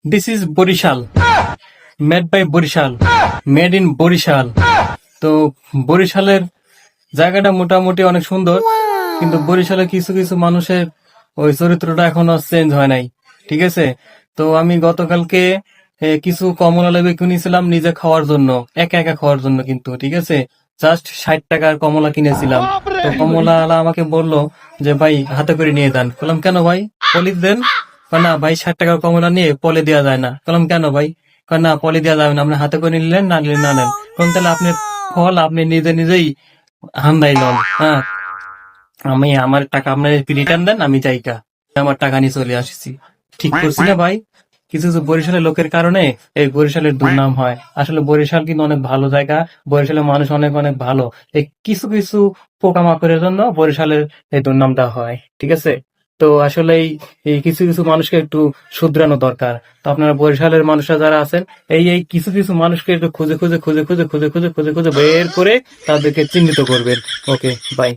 This is Barishal, made by Barishal, made in Barishal. তো বরিশালের জায়গাটা মোটামুটি অনেক সুন্দর, কিন্তু বরিশালে কিছু কিছু মানুষের ওই চরিত্রটা এখনো চেঞ্জ হয় নাই। ঠিক আছে, তো আমি গতকালকে কিছু কমলা লেবু কিনেছিলাম নিজে খাওয়ার জন্য, একা একা খাওয়ার জন্য, কিন্তু ঠিক আছে, জাস্ট 60 টাকার কমলা কিনেছিলাম। তো কমলা আলা আমাকে বললো যে ভাই হাতে করে নিয়ে যান। বললাম কেন ভাই, পলি দেন। কয় না ভাই, 60 টাকার কমলা নিয়ে পলি দেওয়া যায় না। বললাম কেন ভাই, কয় না পলি দেওয়া যাবে না, আপনি হাতে করে নিলেন, না নিলেন না নেন। কোন তাহলে আপনি ফল আপনি নিজে নিজেই হান্দাই লন। হ্যাঁ, আমি আমার টাকা আপনার রিটার্ন দেন, আমি যাইকা আমার টাকা নিয়ে চলে আসছি। ঠিক করছি না ভাই? কিছু কিছু বরিশালের লোকের কারণে এই বরিশালের দুর্নাম হয়। আসলে বরিশাল কিন্তু অনেক ভালো জায়গা, বরিশালের মানুষ অনেক অনেক ভালো। এই কিছু কিছু পোকামাকড়ের জন্য বরিশালের এই দুর্নামটা হয়। ঠিক আছে, তো আসলে এই কিছু কিছু মানুষকে একটু শুধরানো দরকার। তো আপনারা বরিশালের মানুষরা যারা আছেন, এই এই কিছু কিছু মানুষকে একটু খুঁজে খুঁজে খুঁজে খুঁজে খুঁজে খুঁজে খুঁজে খুঁজে বের করে তাদেরকে চিহ্নিত করবেন। ওকে, বাই।